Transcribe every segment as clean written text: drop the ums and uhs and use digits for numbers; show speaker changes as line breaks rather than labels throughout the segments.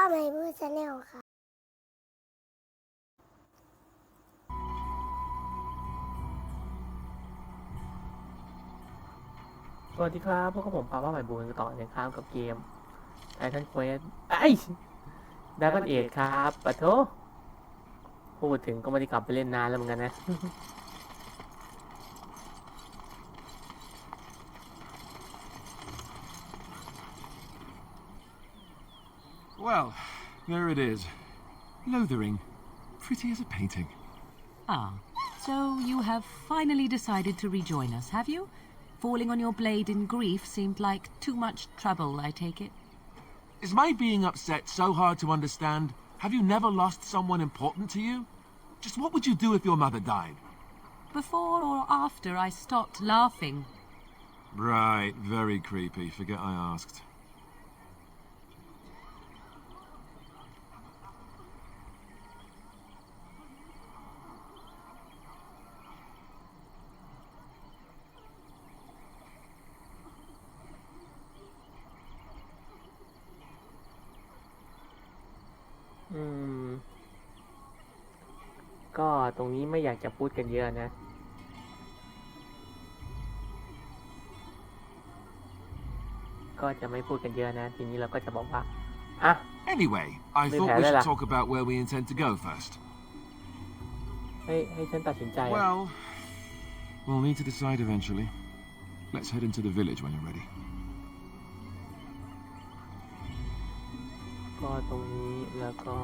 ใหม่บูชาแนลค่ะ
สวัสดีครับพวกผมปาว่าใหม่บูนต่อนะครับกับเกมไททันเควสดราก้อนเอทครับปะโถพูดถึงก็ไม่ได้กลับไปเล่นนานแล้วเหมือนกันนะ
Well, there it is. Lothering. Pretty as a painting.
Ah, so you have finally decided to rejoin us, have you? Falling on your blade in grief seemed like too much trouble, I take it.
Is my being upset so hard to understand? Have you never lost someone important to you? Just what would you do if your mother died?
Before or after I stopped laughing?
Right, very creepy. Forget I asked.
อืมก็ตรงนี้ไม่อยากจะพูดกันเยอะนะก็จะไม่พูดกันเยอะนะทีนี้เราก็จะบอกว่าอ่ะ
Anyway, I thought we should talk about where we intend to go first.
ให้ฉันตัดสินใจ
Well, we'll need to decide eventually. Let's head into the village when you're ready.
ก็ตรงนี้แล้วก็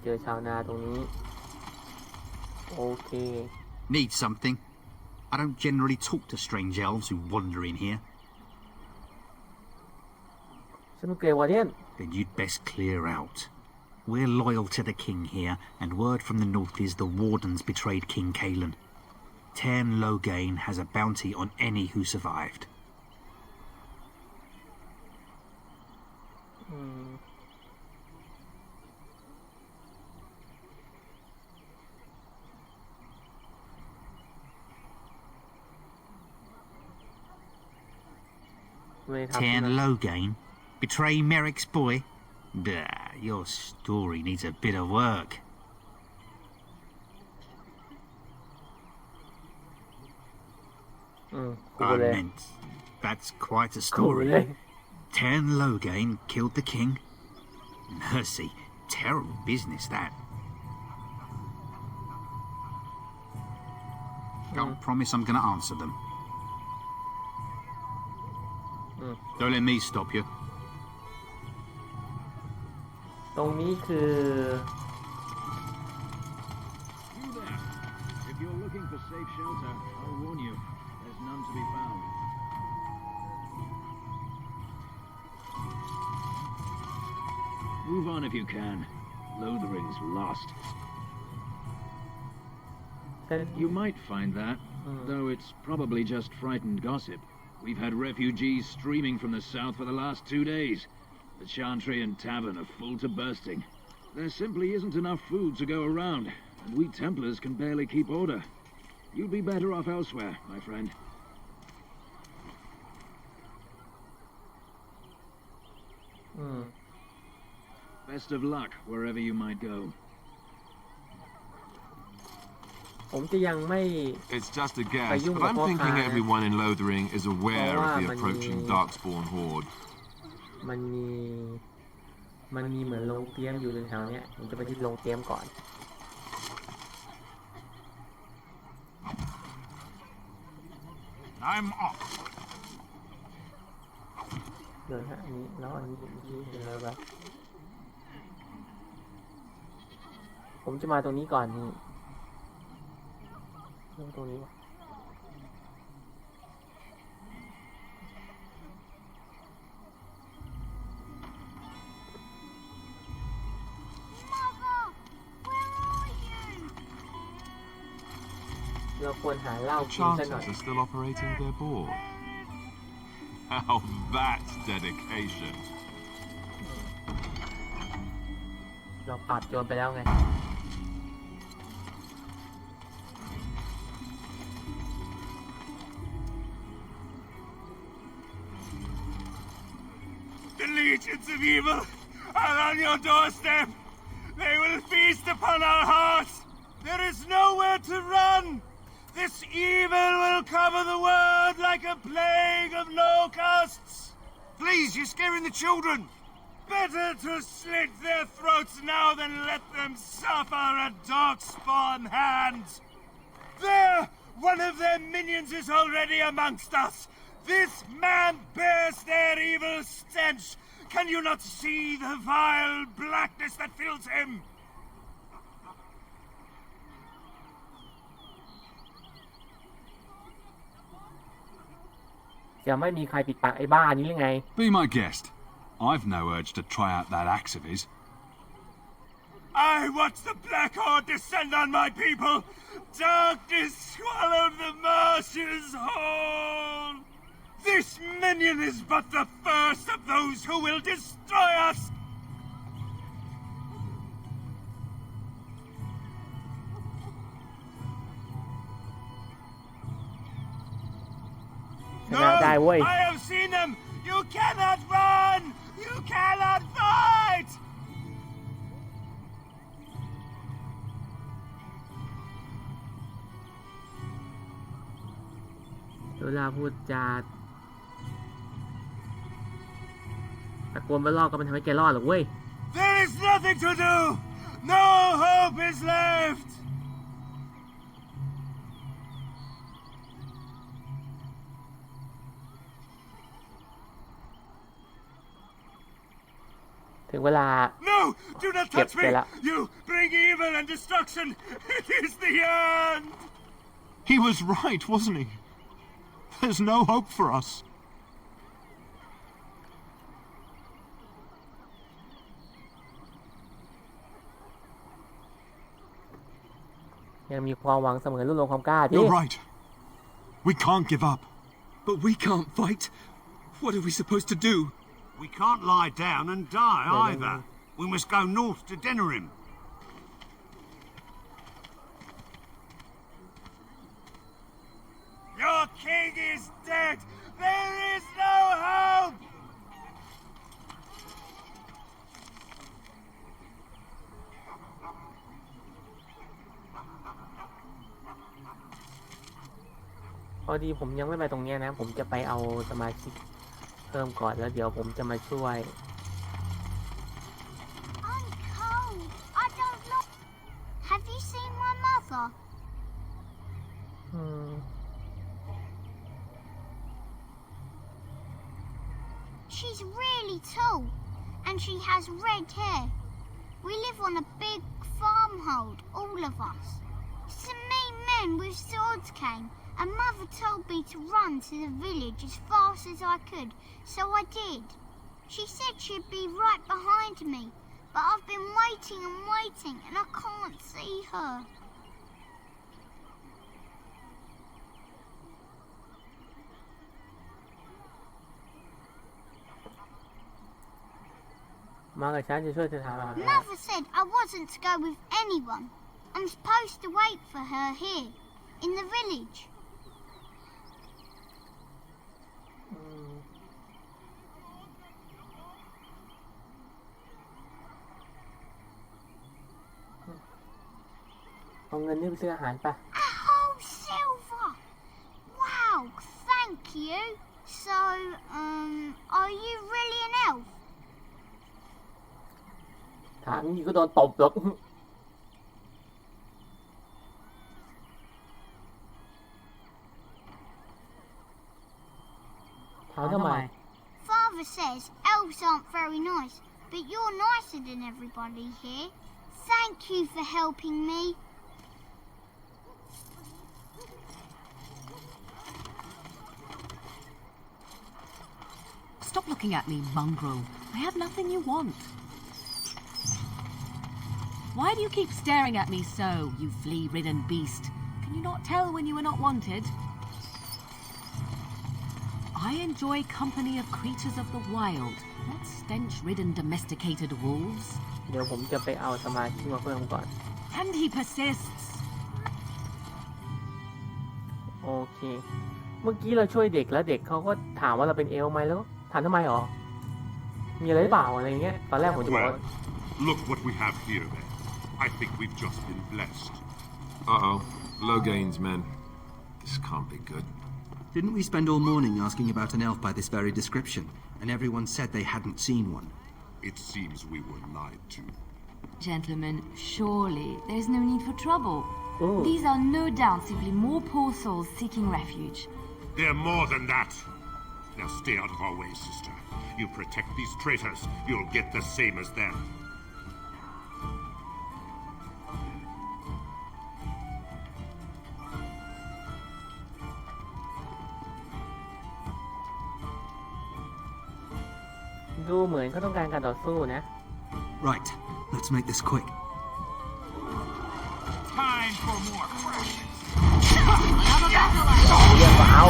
เจอชาวนาตรงนี้โอเค
Need something? I don't generally talk to strange elves who wander in here.
ฉันเป็นเกรย์วาร์เดียน
Then you'd best clear out. We're loyal to the king here, and word from the north is the wardens betrayed King Kalen. Cairn Loghain has a bounty on any who survived.
Cairn
Loghain? Betray Merrick's boy? Your story needs a bit of work. I meant, that's quite a story. Cairn Loghain killed the king? Mercy, terrible business that. Can't promise I'm gonna answer them. Don't let me stop you.
ตรงนี้คือ
You there. If you're looking for safe shelter, I'll warn you. There's none to be found. Move on if you can. Lothering's lost. You might find that, though it's probably just frightened gossip. We've had refugees streaming from the south for the last 2 days. The chantry and tavern are full to bursting. There simply isn't enough food to go around, and we Templars can barely keep order. You'd be better off elsewhere, my friend. Best of luck wherever you might go.
ผมจะยังไม่
It's just a guess, but I'm thinking everyone in Lothering is aware of the approaching Darkspawn horde.
มันมีเหมือนโรงเตรียมอยู่แถวๆเนี้ยผมจะไปที่โรงเตรียมก่อน
I'm off.
เดี๋ยวนะอันนี้แล้วอันนี้เป็นอะไรบ้างผมจะมาตรงนี้ก่อนนี่ตรงนี้วะเราควรหาเหล้ากินซะหน่อย
Chanters are still operating their board. Now that's dedication.
เราปราบโจรไปแล้วไง
I
legions of evil are on your doorstep. They will feast upon our hearts. There is nowhere to run. This evil will cover the world like a plague of locusts.
Please, you're scaring the children.
Better to slit their throats now than let them suffer at darkspawn hands. There! One of their minions is already amongst us. This man bears their evil stench. Can you not see the vile blackness that fills him?
จะไม่มีใครปิดปากไอ้บ้านี้หรือไง
Be my guest. I've no urge to try out that axe of his.
I watch the Black Horde descend on my people. Darkness swallowed the marshes whole. This minion is but the first of those who will destroy us. No, I have seen them. You cannot run. You cannot fight. เวลาพูดจาตะโกนไปรอดก็มันทำให้แกรอดหรอกเว้ย There is nothing to do. No hope is left. ถึงเวลา No, do not touch me. You bring evil and destruction. It is the end.
He was right, wasn't he? There's no hope for us. ยังมีความหวังเสมอรุ่นรวมความกล้าที่ You're right. We can't give up.
But we can't fight. What are we supposed to do?
We can't lie down and die either. We must go north to Denerim.
Your king is dead. There is no hope. พอดีผมยังไม่ไปตรงนี้นะผมจะไปเอาสมาชิกเพิ่มก่อนแล้วเดี๋ยวผมจะมาช่วย
I'm cold. I don't know. Have you seen my mother? She's really tall, and she has red hair. We live on a big farmhold, all of us. Some mean men with swords came, and Mother told me to run to the village as fast as I could, so I did. She said she'd be right behind me, but I've been waiting and waiting, and I can't see her.
Mother
said I wasn't to go with anyone. I'm supposed to wait for her here, in the village. เอาเงินนี่ไปซื้ออาหารป่ะ A whole silver! Wow, thank you. So, are you really an elf?
ถามนี้ก็โดนตบหรอกถามทำไม
Father says elves aren't very nice, but you're nicer than everybody here. Thank you for helping me.
Stop looking at me, mongrel. I have nothing you want. Why do you keep staring at me so, you flea-ridden beast? Can you not tell when you are not wanted? I enjoy company of creatures of the wild, not stench-ridden domesticated wolves.
เดี๋ยวผมจะไปเอาสมาชิกมาเพิ่มก่อน
And he persists.
โอเค เมื่อกี้เราช่วยเด็กแล้วเด็กเขาก็ถามว่าเราเป็นเอลฟ์ไหมแล้วถามทำไมหรอ น มีอะไรหรือเปล่าอะไรเงี้ยตอนแรกผมจะบอก
Well, look what we have here then. I think we've just been blessed.
Uh-oh. Logain's men. This can't be good.
Didn't we spend all morning asking about an elf by this very description, and everyone said they hadn't seen one?
It seems we were lied to.
Gentlemen, surely there is no need for trouble.
Ooh.
These are no doubt simply more poor souls seeking refuge.
They're more than that. Now stay out of our way, sister. You protect these traitors, you'll get the same as them.
ดูเหมือนเขาต้องการการต่อสู้นะ
Right, let's make this quick.
Time for more practice.
เรื่องก็เอา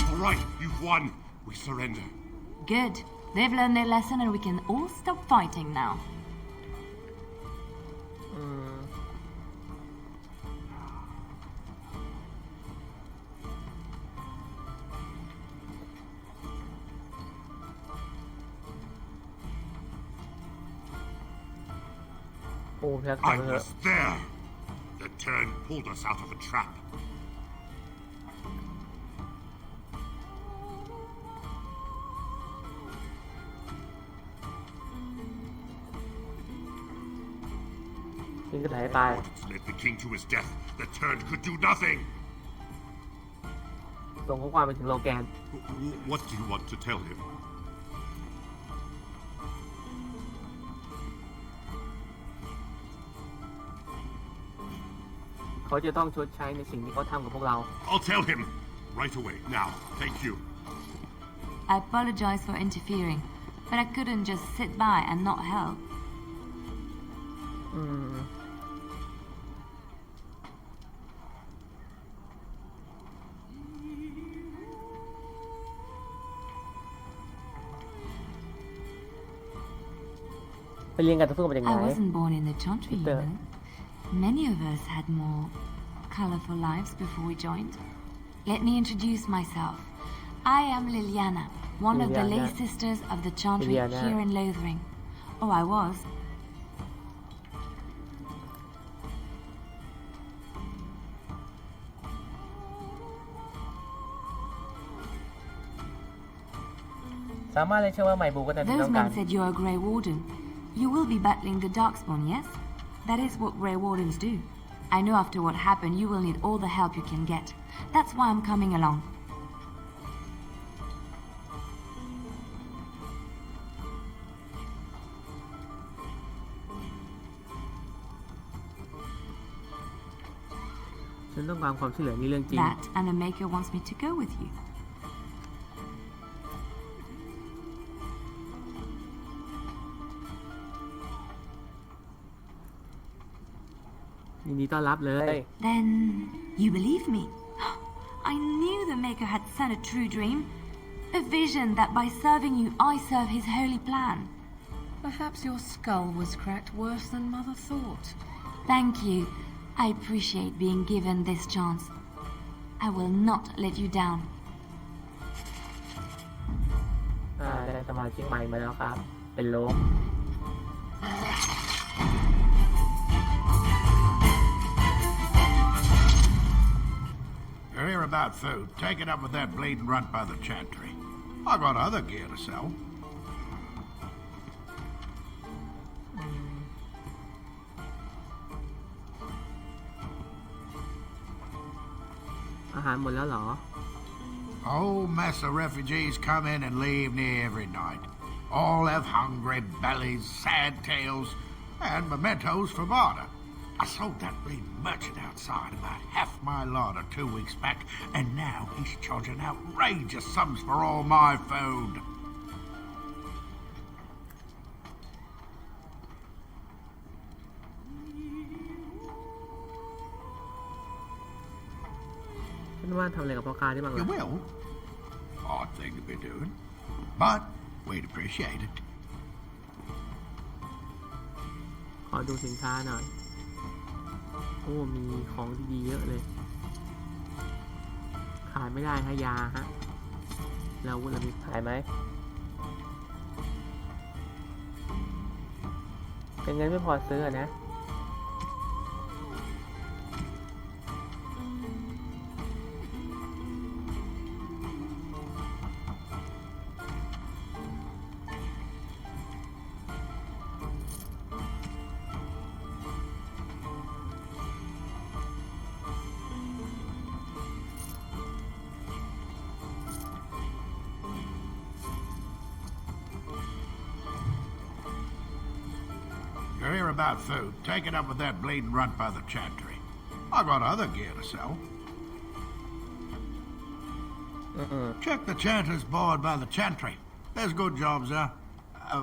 All right, you've won. We surrender.
Good. They've learned their lesson and we can all stop fighting now.
โอ้แพ้
I was there. The turn pulled us out of a trap.
ยิงกระถายตาย
Orders led the king to his death. The turn could do nothing.
ส่งข้อความไปถึงโลแกน
What do you want to tell him?
เขาจะต้องชดใช้ในสิ่งที่เขาทำกับพวกเรา
I'll tell him. Right away. Now. Thank you.
I apologize for interfering, but I couldn't just sit by and not help. ไปเรียนการต่อสู้มาจากไหน I wasn't born in the chantry, you know. Many of us had more colorful lives before we joined. Let me introduce myself. I am Liliana, one of the lay sisters of the chantry here in Lothering. Oh, I was. สามารถเลยเชื่อว่าไมบูก็จะเป็น Those
ต้องการ
men said you're a Grey Warden. You will be battling the Darkspawn, yes? That is what Grey Wardens do. I know after what happened, you will need all the help you can get. That's why I'm coming along. ฉันต้องการความช่วยเหลือนี่เรื่องจริง That and the Maker wants me to go with you. ยินดีต้อนรับเลย Then you believe me? I knew the Maker had sent a true dream, a vision that by serving you, I serve his holy plan.
Perhaps your skull was cracked worse than Mother thought.
Thank you. I appreciate being given this chance. I will not let you down.
ได้สมาชิกใหม่มาแล้วครับ เป็นโลก
You're here about food. Take it up with that bleeding runt by the chantry. I got other gear to sell.
อาหารหมดแล้วเหรอ
Whole mess of refugees come in and leave near every night. All have hungry bellies, sad tales, and mementos for barter. I sold that bleeding merchant outside about half my larder 2 weeks back, and now he's charging outrageous sums for all my food.
ฉันว่าทำอะไรกับพ่อค้าได้บ้าง
You
ล่ะ
will? Odd thing to be doing. But we'd appreciate it.
ขอดูสินค้าหน่อยโอ้มีของดีๆเยอะเลยขายไม่ได้ฮะยาฮะเรามีขายไหมเป็นเงินไม่พอซื้อนะ
You hear about food? Take it up with that bleeding runt by the chantry. I got other gear to sell. Check the chanter's board by the chantry. There's good jobs there. I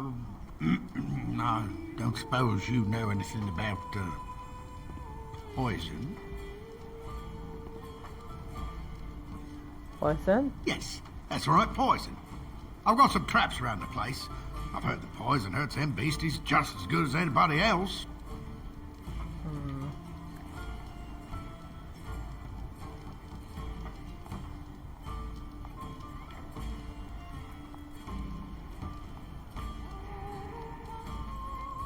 don't suppose you know anything about poison.
Poison?
Yes, that's right, poison. I've got some traps around the place. I've heard the poison hurts them beasties just as good as anybody else.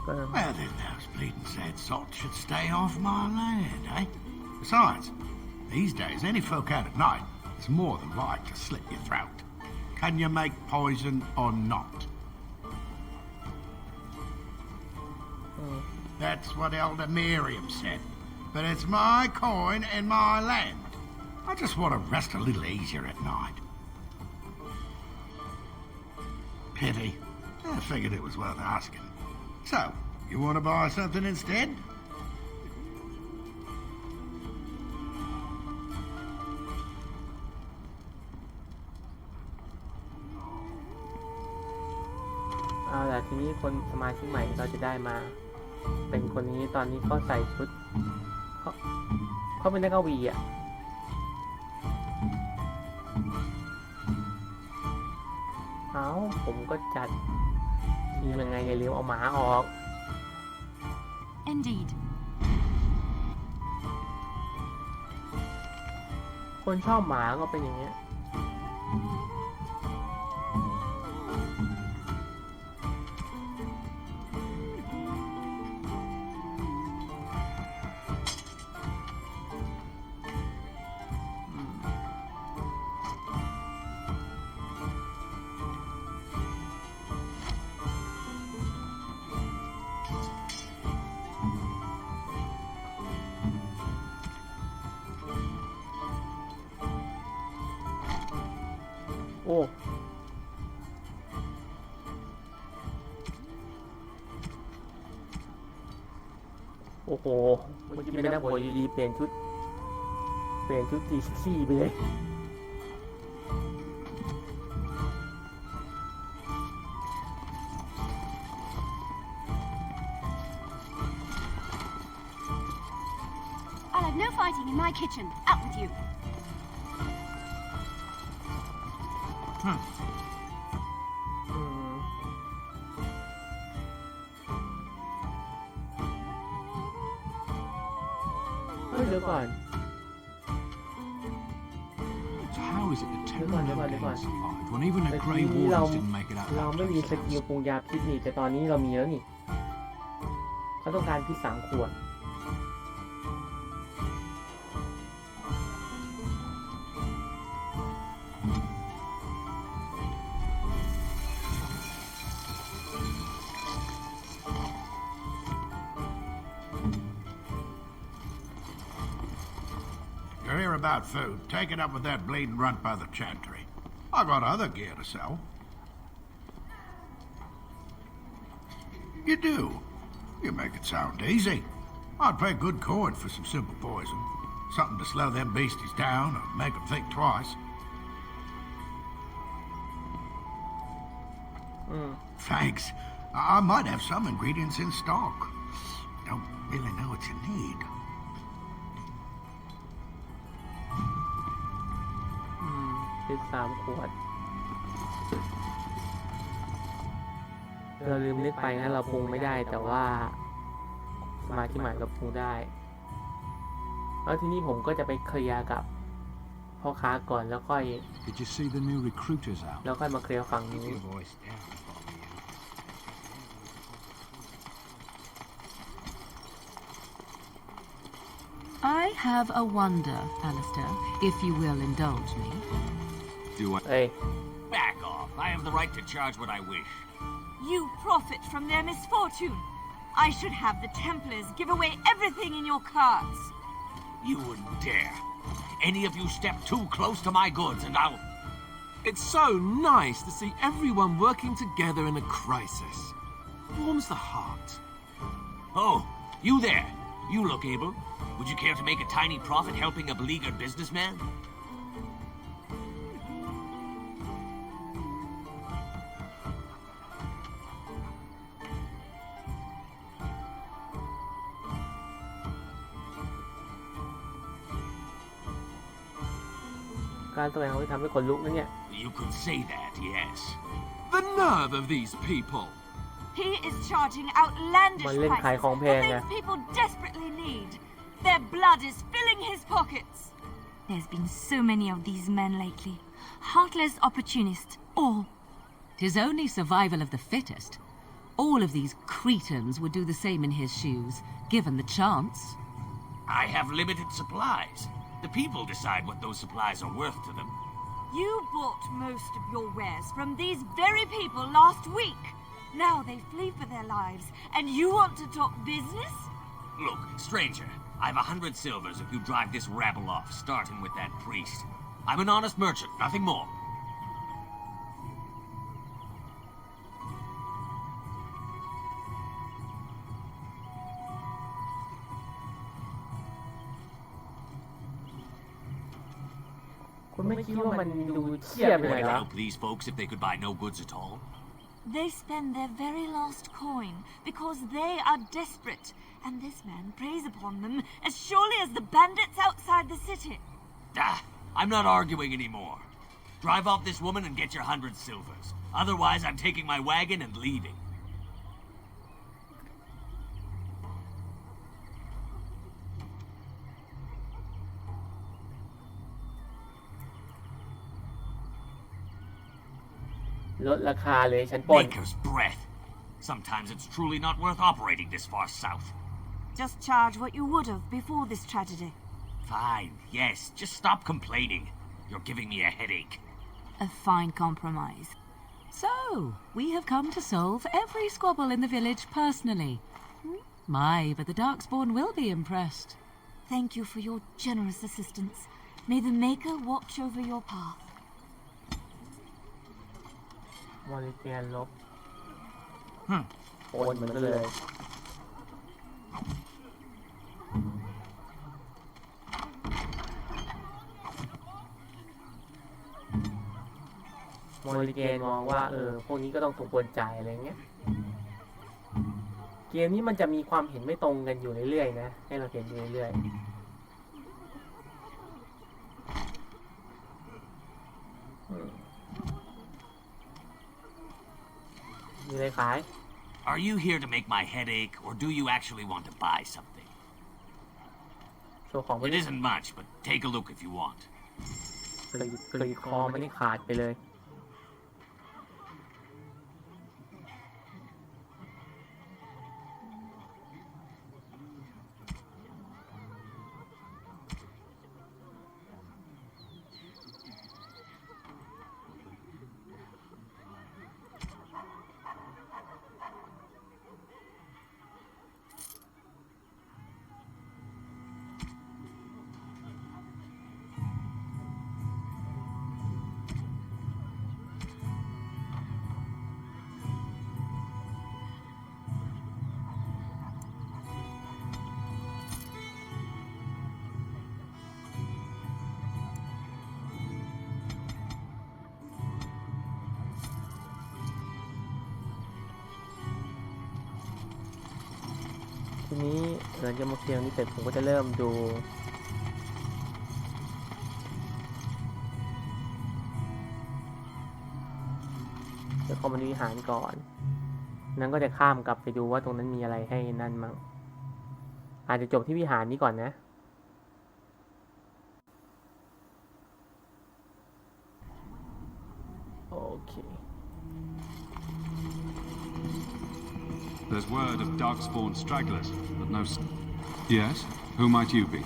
Well, then those bleeding sad salts should stay off my land, eh? Besides, these days, any folk out at night is more than like to slit your throat. Can you make poison or not? That's what Elder Miriam said. But it's my coin and my land. I just want to rest a little easier at night. Pity. I figured it was worth asking. So, you want to buy something instead?
Alright, ทีนี้คนสมาชิกใหม่เราจะได้มาเป็นคนนี้ตอนนี้เขาใส่ชุดเขาเป็นนักกวีอ่ะเอาผมก็จัดทีมยังไงอย่าลืมเอาหมาออก
Indeed.
คนชอบหมาก็เป็นอย่างเงี้ยโอ้โอ้โหเมื่อกี้ไม่ได้โวยดีๆเปลี่ยนชุดสีขี้ไปเลย
I'll have no fighting in my kitchen. Out with you.
เดี๋ยวก่อน
How is it that
เดี๋ยว
10
ก่อน
Games survived when even a Grey
นี้เรา
Wardens didn't make it out
ไม่
that
มีส
place?
กิลปรุงยาพิษนี่แต่ตอนนี้เรามีแล้วนี่เขาต้องการพิษ3 ขวด
You hear about food? Take it up with that bleeding runt by the chantry. I got other gear to sell. You do? You make it sound easy. I'd pay good coin for some simple poison. Something to slow them beasties down or make them think twice. Thanks. I might have some ingredients in stock. Don't really know what you need.
พิษ3 ขวด เราลืมนึกไปนะเราปรุงไม่ได้แต่ว่ามาที่หมายเราปรุงได้แล้วทีนี้ผมก็จะไปเคลียร์กับพ่อค้าก่อนแล้วค่อย
Did you see the new recruiters out?
แล้วค่อยมาเคลียร์ฝั่งนี้
I have a wonder, Alistair, if you will indulge me.
Do I?
เอ้ย
Back off. I have the right to charge what I wish.
You profit from their misfortune. I should have the Templars give away everything in your carts.
You wouldn't dare. Any of you step too close to my goods and I'll...
It's so nice to see everyone working together in a crisis. Warms the heart.
Oh, you there. You look able. Would you care to make a tiny profit helping a beleaguered businessman?
การแสดงเขาทำให้ขนลุกนะเนี่ย
You could say that, yes.
The nerve of these people!
He is charging outlandish
มันเล่นขาย
prices
ของแพ
for
งไง
things people desperately need. Their blood is filling his pockets.
There's been so many of these men lately. Heartless opportunists, all.
'Tis only survival of the fittest. All of these cretins would do the same in his shoes, given the chance.
I have limited supplies. The people decide what those supplies are worth to them.
You bought most of your wares from these very people last week. Now they flee for their lives, and you want to talk business?
Look, stranger, I've 100 silvers if you drive this rabble off, starting with that priest. I'm an honest merchant, nothing more.
คุณไม่คิดว่ามันดูเทียบไป
Would
ไหน
it
เหรอ
help these folks if they could buy no goods at all?
They spend their very last coin because they are desperate, and this man preys upon them as surely as the bandits outside the city.
Ah, I'm not arguing anymore. Drive off this woman and get your 100 silvers. Otherwise, I'm taking my wagon and leaving.
ลดราคาเลยฉันปล้น
Maker's breath. Sometimes it's truly not worth operating this far south.
Just charge what you would have before this tragedy.
Fine, yes, just stop complaining. You're giving me a headache.
A fine compromise.
So, we have come to solve every squabble in the village personally. My, but the Darkspawn will be impressed.
Thank you for your generous assistance. May the Maker watch over your path.
มอริเกียนลบโอนเหมือนกันเลยมอริเกียนมองว่าพวกนี้ก็ต้องสมควรจ่ายอะไรเงี้ยเกมนี้มันจะมีความเห็นไม่ตรงกันอยู่เรื่อยๆนะให้เราเห็นอยู่เรื่อยๆมีอะไรขาย
Are you here to make my head ache, or do you actually want to buy something?
โชว์ของ
It isn't much, but take a look if you want.
กรีดคอมันนี่ขาดไปเลยทีนี้หลังจากมาเคลียร์นี้เสร็จผมก็จะเริ่มดูเดี๋ยวคอมมานด์วิหารก่อน นั้นก็จะข้ามกลับไปดูว่าตรงนั้นมีอะไรให้นั่นมั้งอาจจะจบที่วิหารนี้ก่อนนะโอเค
There's word of darkspawn stragglers, but no... Yes? Who might you be?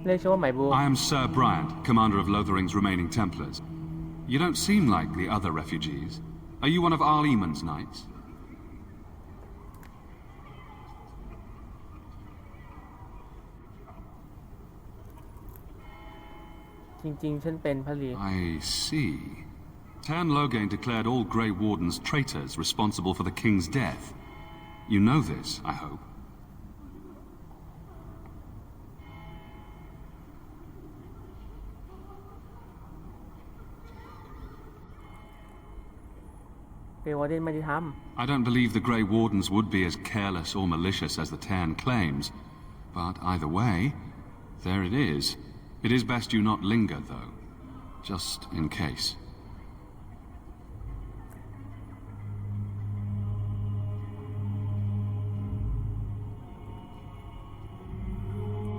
I
am Sir Bryant, commander of Lothering's remaining Templars. You don't seem like the other refugees. Are you one of Arl Eamon's knights?
จริงๆฉันเป็นพลี
I see. Tan Loghain declared all Grey Wardens traitors responsible for the king's death. You know this, I hope. เกรย์วอร์เดนไม่ได้ทำ I don't believe the Grey Wardens would be as careless or malicious as the Tan claims. But either way, there it is. It is best you not linger, though. Just in case.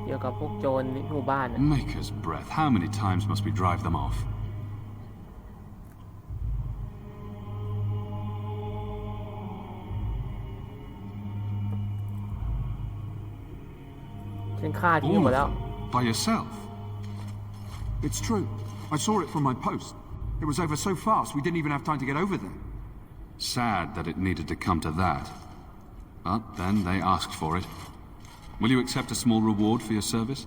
เกี่ยวกับพวกโจรในหมู่บ้าน
Maker's breath. How many times must we drive them off? ฉันฆ่าทิ้งหมดแล้ว By yourself?
It's true. I saw it from my post. It was over so fast we didn't even have time to get over there.
Sad that it needed to come to that. But then they asked for it. Will you accept a small reward for your service?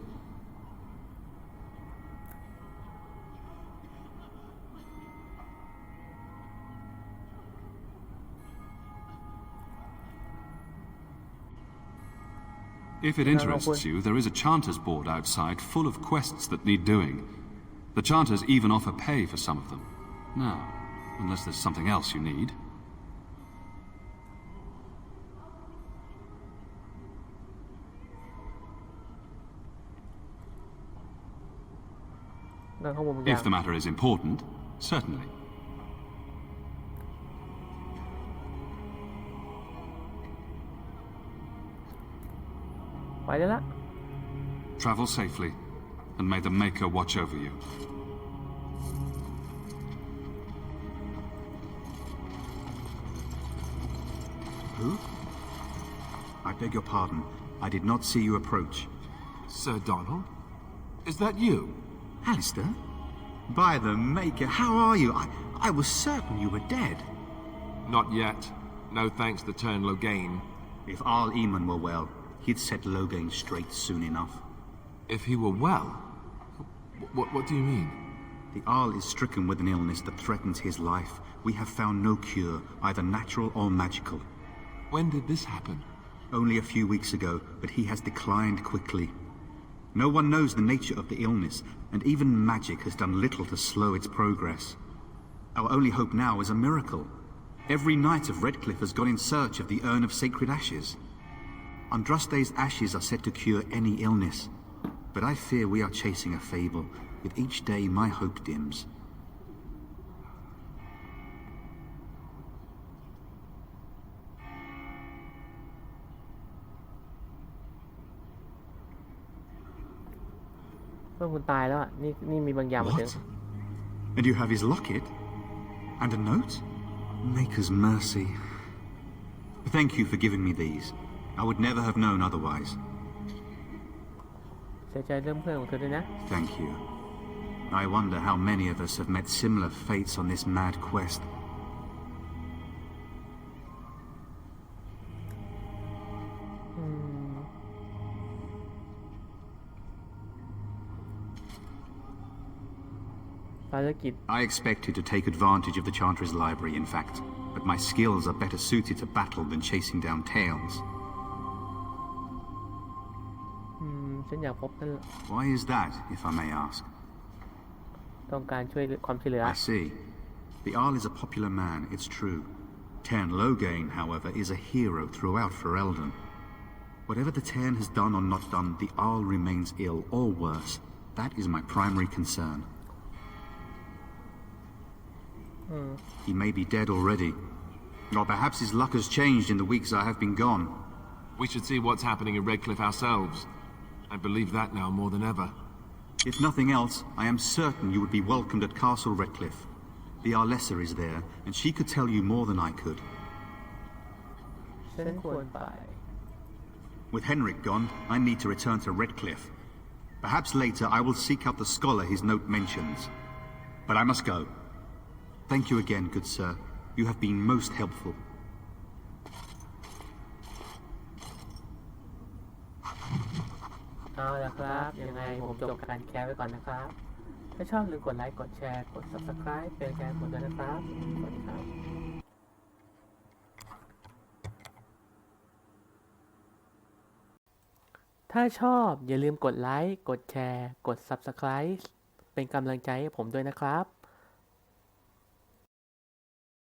If it interests you, there is a Chanter's board outside full of quests that need doing. The Chanters even offer pay for some of them. Now, unless there's something else you need.
นั่นข้อมูลบางอ
If
ย่าง
the matter is important, certainly.
ไปได้ละ
Travel safely, and may the Maker watch over you.
Who? I beg your pardon. I did not see you approach.
Sir Donald? Is that you?
Alistair? By the Maker, how are you? I was certain you were dead.
Not yet. No thanks to Turn Loghain.
If Arl Eamon were well, he'd set Loghain straight soon enough.
If he were well? What do you mean?
The Arl is stricken with an illness that threatens his life. We have found no cure, either natural or magical.
When did this happen?
Only a few weeks ago, but he has declined quickly. No one knows the nature of the illness, and even magic has done little to slow its progress. Our only hope now is a miracle. Every knight of Redcliffe has gone in search of the urn of sacred ashes. Andraste's ashes are said to cure any illness, but I fear we are chasing a fable. With each day, my hope dims.
What?
And you have his locket? And a note? Maker's mercy. Thank you for giving me these. I would never have known otherwise. Thank you. I wonder how many of us have met similar fates on this mad quest. I expected to take advantage of the Chanter's library, in fact, but my skills are better suited to battle than chasing down tales. Why is that, if I may ask? I see. The Arl is a popular man, it's true. Tan Loghain, however, is a hero throughout Ferelden. Whatever the Tairn has done or not done, the Arl remains ill, or worse. That is my primary concern. He may be dead already. Or perhaps his luck has changed in the weeks I have been gone.
We should see what's happening in Redcliffe ourselves. I believe that now more than ever.
If nothing else, I am certain you would be welcomed at Castle Redcliffe. The Arlessa is there, and she could tell you more than I could. With Henrik gone, I need to return to Redcliffe. Perhaps later I will seek out the scholar his note mentions. But I must go. Thank you again, good sir. You have been most helpful.
เอาละครับยังไงผมจบการแคสไว้ก่อนนะครับถ้าชอบลืมกดไลค์กดแชร์กด Subscribe เป็นแกนกดด้วยนะครับสวัสดีครับถ้าชอบอย่าลืมกดไลค์กดแชร์กด Subscribe เป็นกำลังใจให้ผมด้วยนะครับ